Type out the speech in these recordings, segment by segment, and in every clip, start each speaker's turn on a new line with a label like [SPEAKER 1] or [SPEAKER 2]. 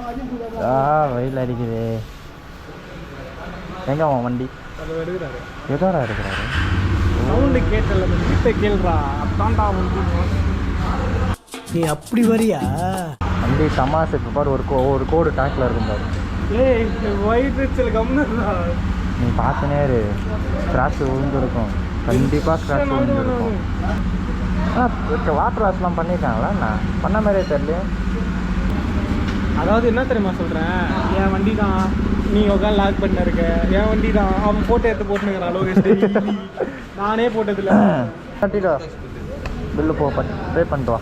[SPEAKER 1] வெயில் அடிக்குது. எங்க அவன் வண்டி எதோடா எடுக்கிறாரு?
[SPEAKER 2] சவுண்டு கேட்டல வீட்டை கேள்றா அத்தாண்டா நீ அப்படி வரியா?
[SPEAKER 1] வண்டி தமாசு பாரு. ஒரு கோடு டாக்ல இருக்கும் பாரு.
[SPEAKER 2] ஏய் வயிற்று கம்னா
[SPEAKER 1] நீ பார்த்துனே இரு. ஸ்க்ராட்ச் விழுந்துருக்கும், கண்டிப்பாக ஸ்க்ராட்ச் விழுந்துருக்கும். வாட்டர் வாஷ்லாம் பண்ணியிருக்காங்களா? நான் பண்ண மாதிரியே தெரியல.
[SPEAKER 2] அதாவது என்ன தெரியுமா சொல்கிறேன், என் வண்டி தான் நீ உட்காந்து லாக் பண்ண இருக்க, என் வண்டி தான் அவன் ஃபோட்டோ எடுத்து போட்டுனுங்கிறான் லோகேஷ். நானே போட்டதில்ல.
[SPEAKER 1] கட்டிடுவா பில்லு போ பே பண்ணிட்டு வா.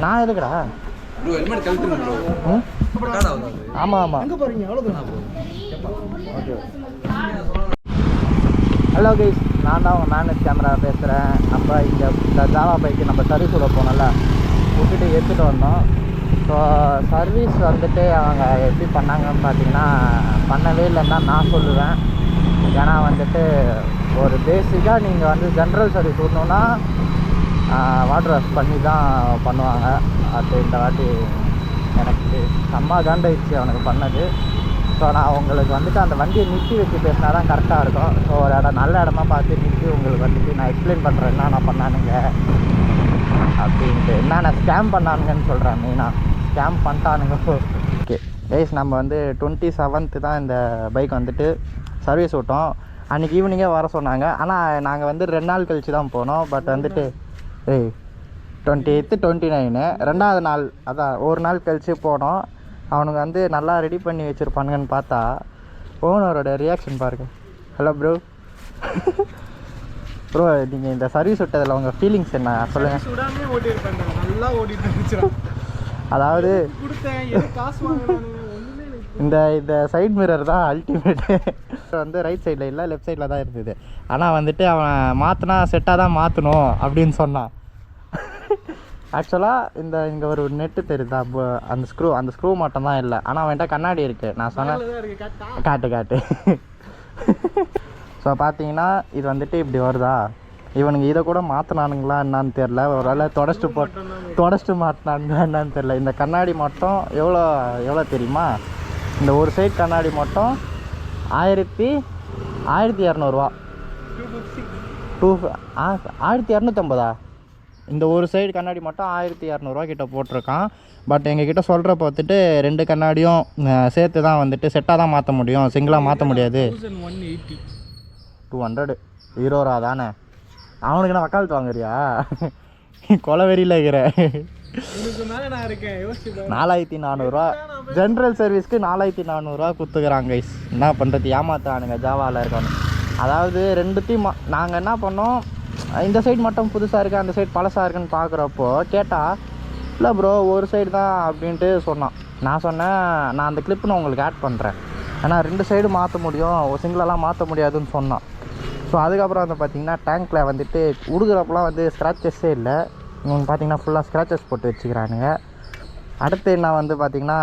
[SPEAKER 1] நான் எதுக்குடா? ஆமாம் ஆமாம். ஓகே. ஹலோ கைஸ், நான் தான் உங்கள் மேனேஜ் கேமரா பேசுகிறேன். நம்ம இந்த ஜாவா பைக்கு நம்ம சர்வீஸ் விட போனோம்ல, விட்டுட்டு எடுத்துகிட்டு வந்தோம். ஸோ சர்வீஸ் வந்துட்டு அவங்க எப்படி பண்ணாங்கன்னு பார்த்தீங்கன்னா, பண்ணவே இல்லைன்னு தான் நான் சொல்லுவேன். ஏன்னா வந்துட்டு ஒரு பேசிக்காக நீங்கள் வந்து ஜென்ரல் சர்வீஸ் விடணுன்னா வாட்டர் வாஷ் பண்ணி தான் பண்ணுவாங்க. அது இந்த வாட்டி எனக்கு செம்ம காண்டாயிடுச்சு அவனுக்கு பண்ணது. ஸோ நான் உங்களுக்கு வந்துட்டு அந்த வண்டியை நிறுத்தி வச்சு பேசினா தான் கரெக்டாக இருக்கும். ஸோ ஒரு இடம் நல்ல இடமா பார்த்து நிறுத்தி உங்களுக்கு வந்துட்டு நான் எக்ஸ்பிளைன் பண்ணுறேன் என்னென்ன பண்ணானுங்க அப்படின்ட்டு. என்னென்ன ஸ்கேம் பண்ணானுங்கன்னு சொல்கிறேன். மெயினாக ஸ்கேம் பண்ணிட்டானுங்க. ஓகே கைஸ், நம்ம வந்து 27th தான் இந்த பைக் வந்துட்டு சர்வீஸ் விட்டோம். அன்றைக்கி ஈவினிங்கே வர சொன்னாங்க. ஆனால் நாங்கள் வந்து 2 நாள் கழித்து தான் போனோம். பட் வந்துட்டு 28th 29 2வது நாள், அதான் ஒரு நாள் கழித்து போனோம். அவனுங்க வந்து நல்லா ரெடி பண்ணி வச்சுருப்பானுங்கன்னு பார்த்தா ஓனரோட ரியாக்ஷன் பாருங்கள். Hello bro. ப்ரோ நீங்கள் இந்த சர்வீஸ் விட்டதில் உங்கள் ஃபீலிங்ஸ் என்ன சொல்லுங்கள். அதாவது இந்த சைட் மிரர் தான் அல்டிமேட்டு. வந்து ரைட் சைடில் இல்லை, லெஃப்ட் சைடில் தான் இருந்தது. ஆனால் வந்துட்டு அவன் மாற்றினா செட்டாக தான் மாற்றணும் அப்படின்னு சொன்னான். ஆக்சுவலாக இங்கே ஒரு நெட்டு தெரியுதா, அந்த ஸ்க்ரூ மட்டும் தான் இல்லை. ஆனால் அவன்கிட்ட கண்ணாடி இருக்குது. நான் சொன்னேன் காட்டு. ஸோ பார்த்தீங்கன்னா இது வந்துட்டு இப்படி வருதா. இவனுங்க இதை கூட மாற்றினானுங்களா என்னான்னு தெரில. ஒரு வேளை தொடச்சிட்டு மாற்றினானுங்களா என்னான்னு தெரில. இந்த கண்ணாடி மட்டும் எவ்வளோ தெரியுமா? இந்த ஒரு சைட் கண்ணாடி மட்டும் 1200 1250. இந்த ஒரு சைடு கண்ணாடி மட்டும் 1200 கிட்ட போட்டிருக்கான். பட் எங்ககிட்ட சொல்கிறப்ப வந்துட்டு 2 கண்ணாடியும் சேர்த்து தான் வந்துட்டு செட்டாக தான் மாற்ற முடியும், சிங்கிளாக மாற்ற முடியாது. 200 20 தானே. அவனுக்கு நான் வக்காலத்து வாங்குறியா? கொலவெறியில் இருக்கிற 4400 ஜென்ரல் சர்வீஸ்க்கு 4400 கொடுத்துக்கிறாங்க கைஸ். என்ன பண்ணுறது, ஏமாத்துறானுங்க ஜாவாவில் இருக்கானு. அதாவது ரெண்டுத்தையும் நாங்கள் என்ன பண்ணோம், இந்த சைடு மட்டும் புதுசாக இருக்குது, அந்த சைடு பழசாக இருக்குன்னு பார்க்குறப்போ கேட்டால் இல்லை ப்ரோ ஒரு சைடு தான் அப்படின்ட்டு சொன்னான். நான் சொன்னேன் நான் அந்த கிளிப்பு நான் உங்களுக்கு ஆட் பண்ணுறேன், ஏன்னா 2 சைடு மாற்ற முடியும், ஒரு சிங்கிளெல்லாம் மாற்ற முடியாதுன்னு சொன்னான். ஸோ அதுக்கப்புறம் வந்து பார்த்திங்கன்னா டேங்க்கில் வந்துட்டு உடுக்கிறப்பெல்லாம் வந்து ஸ்க்ராச்சஸே இல்லை. இவங்க பார்த்திங்கன்னா ஃபுல்லாக ஸ்க்ராச்சஸ் போட்டு வச்சுக்கிறானுங்க. அடுத்து என்ன வந்து பார்த்திங்கன்னா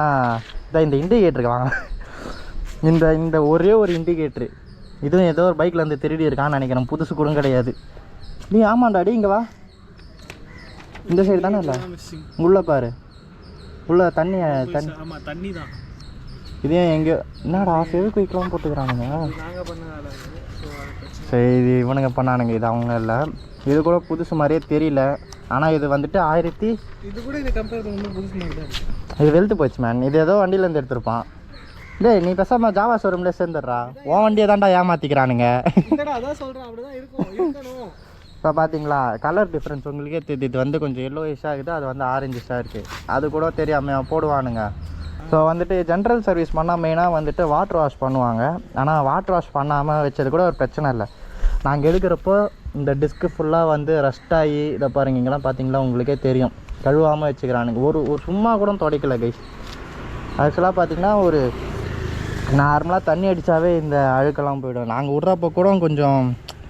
[SPEAKER 1] இந்த இண்டிகேட்டருக்கு வாங்க. இந்த ஒரே ஒரு இண்டிகேட்ரு, இதுவும் ஏதோ ஒரு பைக்கில் வந்து திருடி இருக்கான்னு நினைக்கிறேன், புதுசு கூட கிடையாது. நீ ஆமாண்டாடி இங்கே வா, இந்த சைடு தானே இல்லை, உள்ளே பாரு, உள்ள தண்ணி தான். இதே எங்கேயோ என்னடா ஃபெவிக்விக்லாம் போட்டுக்கிறானுங்க. சரி இது இவனுங்க பண்ணானுங்க, இது அவங்க இல்லை. இது கூட புதுசு மாதிரியே தெரியல. ஆனால் இது வந்துட்டு இது வெளுத்து போச்சு மேன். இது ஏதோ வண்டியிலேருந்து எடுத்துருப்பான். டேய் நீ பேசாமல் ஜாவா ஷோரூம்லேயே சேர்ந்துடுறா, உன் வண்டியை தான்டா ஏமாற்றிக்கிறானுங்க. இப்போ பார்த்தீங்களா கலர் டிஃப்ரென்ஸ் உங்களுக்கே தெரியுது. இது வந்து கொஞ்சம் எல்லோயிஷாக இருக்குது, அது வந்து ஆரஞ்சிஷாக இருக்குது. அது கூட தெரியாமல் போடுவானுங்க. ஸோ வந்துட்டு ஜென்ரல் சர்வீஸ் பண்ணால் மெயினாக வந்துட்டு வாட்டர் வாஷ் பண்ணுவாங்க. ஆனால் வாட்டர் வாஷ் பண்ணாமல் வச்சது கூட ஒரு பிரச்சனை இல்லை. நாங்கள் எடுக்கிறப்போ இந்த டிஸ்க்கு ஃபுல்லாக வந்து ரஸ்ட் ஆகி இதை பாருங்க, இங்கெல்லாம் பார்த்தீங்களா உங்களுக்கே தெரியும், கழுவாமல் வச்சுக்கிறானுங்க. ஒரு சும்மா கூட துடைக்கல கைஸ். ஆக்சுவலாக பார்த்தீங்கன்னா ஒரு நார்மலாக தண்ணி அடித்தாவே இந்த அழுக்கெல்லாம் போய்டும். நாங்கள் விட்றப்போ கூட கொஞ்சம்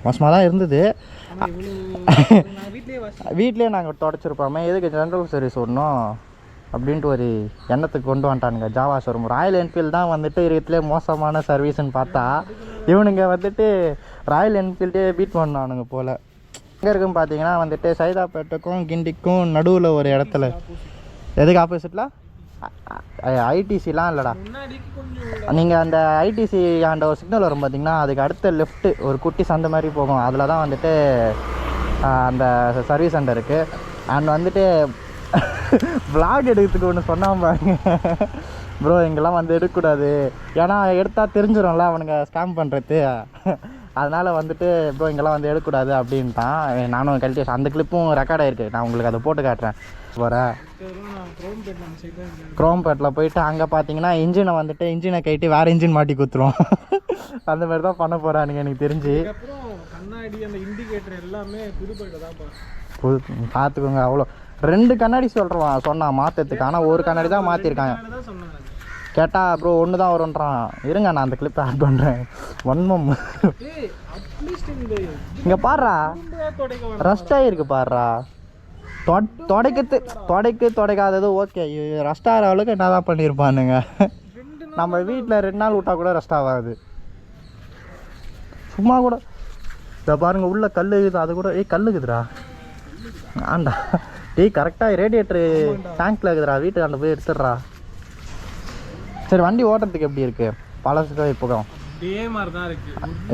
[SPEAKER 1] மோசமாக தான் இருந்தது. வீட்லேயே நாங்கள் தொடச்சிருப்போமே, எதுக்கு ஜென்ரல் சர்வீஸ் விடணும் அப்படின்ட்டு ஒரு எண்ணத்துக்கு கொண்டு வந்துட்டானுங்க ஜாவா ஷோரூம். ராயல் என்ஃபீல்டு தான் வந்துட்டு இருக்கிறதுலே மோசமான சர்வீஸ்ன்னு பார்த்தா இவனுங்க வந்துட்டு ராயல் என்ஃபீல்டே பீட் பண்ணானுங்க போல். எங்கே இருக்குன்னு பார்த்தீங்கன்னா வந்துட்டு சைதாப்பேட்டைக்கும் கிண்டிக்கும் நடுவில் ஒரு இடத்துல. எதுக்கு ஆப்போசிட்டில்? ஐடிசிலாம் இல்லைடா. நீங்கள் அந்த ஐடிசி ஆண்ட ஒரு சிக்னல் வரும் பார்த்தீங்கன்னா, அதுக்கு அடுத்த லெஃப்ட்டு ஒரு குட்டி சந்தை மாதிரி போகும். அதில் தான் வந்துட்டு அந்த சர்வீஸ் சென்டர் இருக்குது. அண்ட் வந்துட்டு vlog எடுக்கிறதுக்கு ஒன்று சொன்னாம ப்ரோ இங்கெல்லாம் வந்து எடுக்கக்கூடாது, ஏன்னா எடுத்தால் தெரிஞ்சிடும்ல அவனுங்க ஸ்கேம் பண்ணுறது. அதனால் வந்துட்டு ப்ரோ இங்கெல்லாம் வந்து எடுக்கக்கூடாது அப்படின்ட்டான். நானும் கழட்டி அந்த கிளிப்பும் ரெக்கார்ட் ஆகிருக்கு, நான் உங்களுக்கு அதை போட்டு காட்டுறேன். போகிறேன் குரோம்பேட்டில் போயிட்டு அங்கே பார்த்தீங்கன்னா இன்ஜினை கட்டி வேறு இன்ஜின் மாட்டி குத்துருவோம். அந்த மாதிரி தான் பண்ண போகிறானுங்க எனக்கு தெரிஞ்சு.
[SPEAKER 2] கண்ணாடி அந்த இண்டிகேட்டர் எல்லாமே
[SPEAKER 1] பார்த்துக்கோங்க. அவ்வளோ 2 கண்ணாடி சொன்னான் மாற்றத்துக்கு, ஆனால் ஒரு கண்ணாடி தான் மாற்றிருக்காங்க. கேட்டால் ப்ரோ ஒன்று தான் வரும்ன்றான். இருங்க நான் அந்த கிளிப்பை ஆட் பண்ணுறேன். வன்மம் இங்கே பாடுறா, ரஸ்ட் ஆகிருக்கு பாடுறா. தொடைக்காதது ஓகே, ரஸ்ட் ஆகிற அளவுக்கு என்ன தான் பண்ணியிருப்பானுங்க. நம்ம வீட்டில் 2 நாள் விட்டா கூட ரஸ்ட் ஆகாது. சும்மா கூட இதை பாருங்க, உள்ள கல் இருக்குது, அது கூட கல்லுக்குதுடா. ஆண்டா கரெக்டாக ரேடியேட்டரு டேங்க்கில் இருக்குதுடா, வீட்டுக்கு அந்த போய் எடுத்துடுறா. சரி வண்டி ஓட்டுறதுக்கு எப்படி இருக்கு? பழசுக்கு இப்போ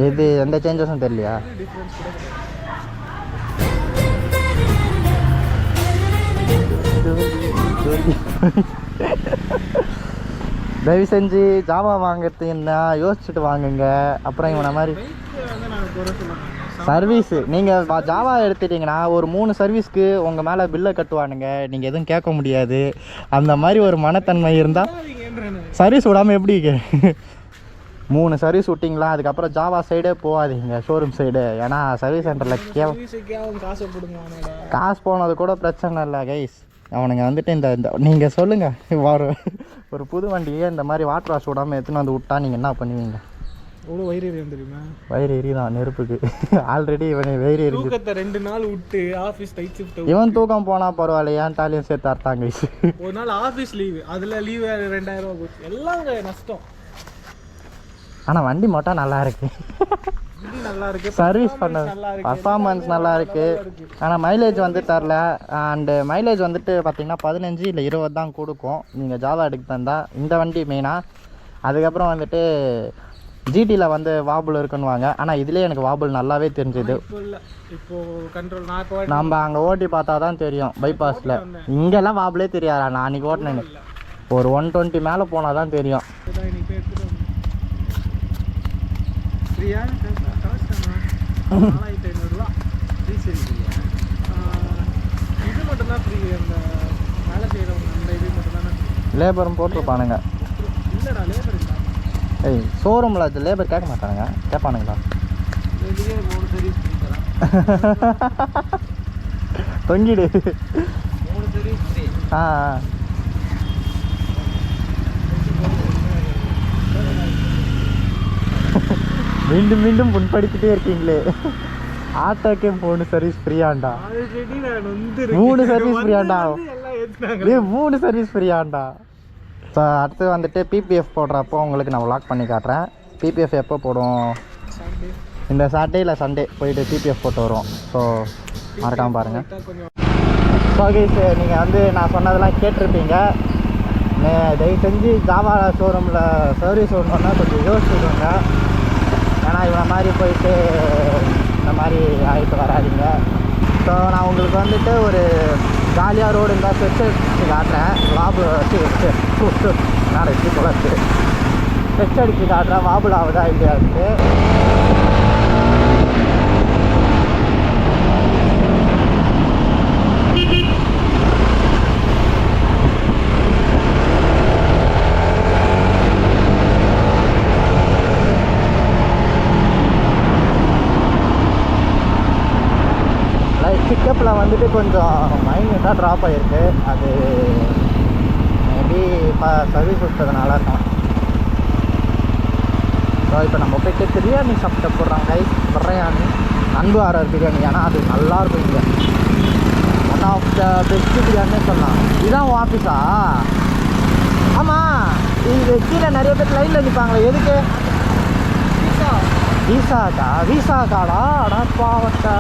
[SPEAKER 1] இது எந்த சேஞ்சஸும் தெரியலையா? தயவு செஞ்சு ஜாவா வாங்கிறது என்ன யோசிச்சுட்டு வாங்குங்க. அப்புறம் இவனை மாதிரி சர்வீஸு நீங்கள் ஜாவா எடுத்துட்டிங்கன்னா ஒரு 3 சர்வீஸ்க்கு உங்கள் மேலே பில்லை கட்டுவானுங்க, நீங்கள் எதுவும் கேட்க முடியாது. அந்த மாதிரி ஒரு மனத்தன்மை இருந்தால் சர்வீஸ் விடாமல் எப்படி 3 சர்வீஸ் விட்டிங்களா, அதுக்கப்புறம் ஜாவா சைடே போகாதீங்க, ஷோரூம் சைடு. ஏன்னா சர்வீஸ் சென்டரில் காசு போனது கூட பிரச்சனை இல்லை கைஸ். அவனுங்க வந்துட்டு இந்த நீங்கள் சொல்லுங்கள், ஒரு புது வண்டியே இந்த மாதிரி வாட்டர் வாஷ் விடாமல் எடுத்துன்னு வந்து விட்டா நீங்கள் என்ன பண்ணுவீங்க?
[SPEAKER 2] எவ்வளோ வயிறு எரியும் தெரியுமா?
[SPEAKER 1] வயிறு எரிதான் நெருப்புக்கு. ஆல்ரெடி இவனை வயிறு எரியுது.
[SPEAKER 2] 2 நாள் விட்டு ஆஃபீஸ் டைட் ஷிஃப்ட்.
[SPEAKER 1] இவன் தூக்கம் போனால் பரவாயில்ல, ஏன் தாலியும் சேர்த்து அர்த்தாங்க.
[SPEAKER 2] ஒரு நாள் ஆஃபீஸ் லீவு, அதில் லீவு 2000 ரூபா போச்சு, எல்லாம் நஷ்டம்.
[SPEAKER 1] ஆனால் வண்டி மட்டும் நல்லா இருக்கு,
[SPEAKER 2] நல்லா இருக்கு,
[SPEAKER 1] சர்வீஸ் பண்ண பர்ஃபார்மன்ஸ் நல்லா இருக்கு. ஆனால் மைலேஜ் வந்து தரல. அண்டு மைலேஜ் வந்துட்டு பார்த்தீங்கன்னா 15 இல்லை 20 தான் கொடுக்கும் நீங்கள் ஜாவா எடுக்க தந்தால் இந்த வண்டி மெயினாக. அதுக்கப்புறம் வந்துட்டு ஜிடியில் வந்து வாபுள் இருக்குன்னுவாங்க, ஆனால் இதுலேயே எனக்கு வாபுள் நல்லாவே தெரிஞ்சுது. நம்ம அங்கே ஓட்டி பார்த்தா தான் தெரியும் பைபாஸில். இங்கெல்லாம் வாபுளே தெரியாதா, நான் அன்றைக்கி ஓட்டினேன். ஒரு 120 மேலே போனால் தான் தெரியும்.
[SPEAKER 2] இது மட்டும்தான் ஃப்ரீ, அந்த வேலை செய்கிறவங்க அந்த இது மட்டும் தானே.
[SPEAKER 1] லேபரும் போட்டிருப்பானுங்க.
[SPEAKER 2] இல்லைடா லேபர் இல்லை.
[SPEAKER 1] ஷோரூமில் அது லேபர் கேட்க மாட்டானுங்க, கேட்பானுங்களா?
[SPEAKER 2] வெளியே 3 சர்வீஸ் ஃப்ரீ தரேன்.
[SPEAKER 1] தொங்கிடு
[SPEAKER 2] 3 சர்வீஸ் ஃப்ரீ.
[SPEAKER 1] மீண்டும் மீண்டும் முன்படுத்திட்டே இருக்கீங்களே. ஆட்டோக்கே 3 சர்வீஸ் ஃப்ரீயாண்டா, 3 சர்வீஸ் ஃப்ரீயாண்டா, 3 சர்வீஸ் ஃப்ரீயாண்டா. ஸோ அடுத்து வந்துட்டு பிபிஎஃப் போடுறப்போ உங்களுக்கு நான் விளாக் பண்ணி காட்டுறேன். பிபிஎஃப் எப்போ போடுவோம்? இந்த சாட்டர்டே இல்லை சண்டே போயிட்டு பிபிஎஃப் போட்டு வருவோம். ஸோ மறக்காமல் பாருங்கள். ஸோ கைஸ் நீங்கள் வந்து நான் சொன்னதெல்லாம் கேட்டிருப்பீங்க. தயவு செஞ்சு ஜாவா ஷோரூமில் சர்வீஸ் ஒன்றுனா கொஞ்சம் யோசிச்சுக்கோங்க. ஏன்னா இவனை மாதிரி போயிட்டு இந்த மாதிரி ஆகிட்டு வராதிங்க. ஸோ நான் உங்களுக்கு வந்துட்டு ஒரு ஜாலியாக ரோடு இருந்தால் ஸ்வெட்ச் அடிச்சு காட்டுறேன். நான் வச்சு குளத்து ஸ்வெட்ச் அடிச்சு காட்டுறேன், வாபுல் ஆகுதா இல்லையா இருக்கு. பிக்கப்பில் வந்துட்டு கொஞ்சம் மைனஸாக ட்ராப் ஆகிருக்கு. அது மேபி இப்போ சர்வீஸ் விட்டதுனால இருக்கலாம். ஸோ இப்போ நம்ம போய்ட்டு பிரியாணி சாப்பிட்டு போடுறாங்க கைஸ். பிரியாணி அன்பு ஆர்டர் பிரியாணி, ஏன்னா அது நல்லாயிருக்கும். இங்கே ஒன் ஆஃப் த பெஸ்ட்டு பிரியாணினே சொல்லலாம். இதுதான் உன் ஆஃபீஸா? ஆமாம், இது கீழே நிறைய பேர் லைனில் நிற்பாங்களே, எதுக்கு? விசா காடா அடா பாவட்டா.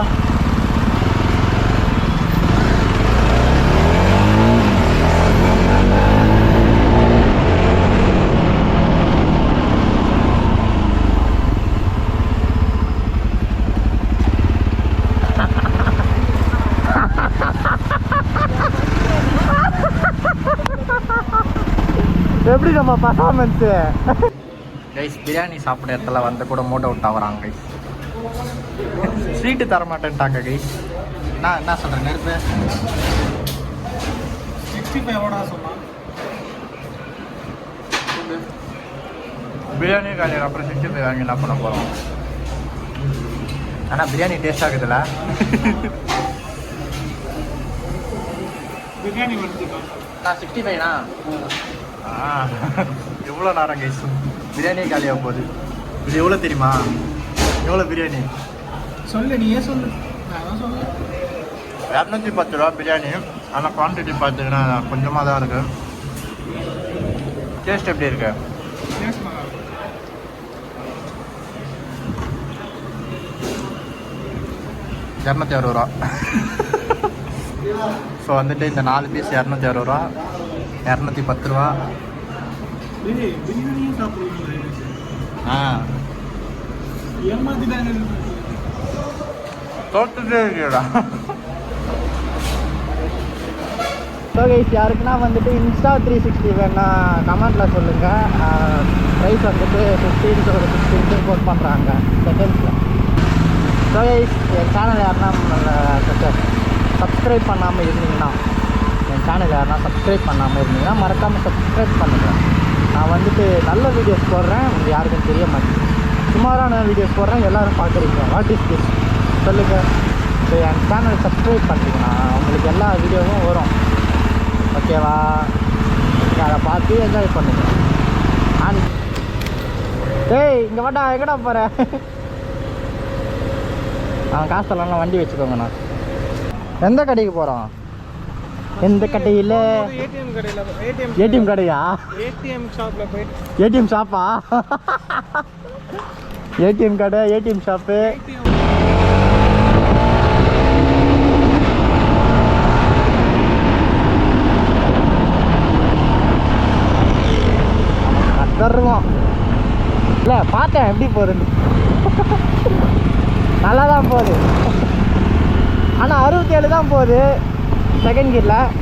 [SPEAKER 1] எப்படி நம்ம பர்ஃபார்மன்ஸு கைஸ்? பிரியாணி சாப்பிட்ற இடத்துல வந்து கூட மூட்டை விட்டா வராங்க கைஸ். ஸ்வீட்டு தர மாட்டேன்ட்டாங்க கைஸ். என்ன சொல்கிறேன் நெருப்பு
[SPEAKER 2] 65 சொன்னான்.
[SPEAKER 1] பிரியாணி காலையில் அப்புறம் 65 வாங்கி என்ன பண்ண போகிறோம்? ஆனால் பிரியாணி டேஸ்ட் ஆகுதுல்ல?
[SPEAKER 2] பிரியாணி வந்துருக்கான்.
[SPEAKER 1] நான் 65ண்ணா. எவ்வளோ நேரம் கைஸ் பிரியாணியே காலியாக போகுது. இது எவ்வளோ தெரியுமா? எவ்வளோ பிரியாணி
[SPEAKER 2] சொல்லு, நீயே சொல்லு. நான் சொல்லு.
[SPEAKER 1] 210 ரூபா பிரியாணி. ஆனால் குவான்டிட்டி பார்த்தீங்கன்னா கொஞ்சமாக தான் இருக்குது. டேஸ்ட் எப்படி இருக்கு? 260 ரூபா. ஸோ வந்துட்டு இந்த 4 பீஸ் 260 ரூபா, 210 ரூபா.
[SPEAKER 2] பிரியாணியும் சாப்பிடுவீங்களா? ஏமாத்திட்டாங்க.
[SPEAKER 1] தோட்டத்தே இருக்கா? ஸோ கைஸ், யாருக்குன்னா வந்துட்டு இன்ஸ்டா 360 வேணா கமெண்ட்டில் சொல்லுங்கள். ப்ரைஸ் வந்துட்டு 15 ஒரு 16 கோட் பண்ணுறாங்க செகண்ட்ஸில். ஸோ கைஸ், என் சேனல் யாருன்னா சப்ஸ்கிரைப் பண்ணாமல் இருந்தீங்கன்னா மறக்காமல் சப்ஸ்கிரைப் பண்ணுங்கள். நான் வந்துட்டு நல்ல வீடியோஸ் போடுறேன், உங்களுக்கு யாருக்கும் தெரிய மாட்டேங்குது. சுமாரான வீடியோஸ் போடுறேன், எல்லோரும் பார்க்குறீங்க. வாட் இஸ் திஸ் சொல்லுங்கள். ஸோ என் சேனல் சப்ஸ்கிரைப் பண்ணிட்டீங்கன்னா உங்களுக்கு எல்லா வீடியோவும் வரும். ஓகேவா? நீங்கள் அதை பார்த்து என்ஜாய் பண்ணுங்கள். டேய் இங்கே வாடா, எங்கடா போகிற? காசெல்லாம் வண்டி வச்சுக்கோங்கண்ணா. எந்த கடைக்கு போகிறோம்? எந்த கடையில்? ஏடிஎம் கடையா? ஏடிஎம் ஷாப்பா? ஏடிஎம் கடை, ஏடிஎம் ஷாப்பு. கத்துருவோம் இல்லை, பார்த்தேன் எப்படி போகுதுன்னு. நல்லா தான் போகுது. ஆனால் 67 தான் போகுது செகண்ட் கியரில்.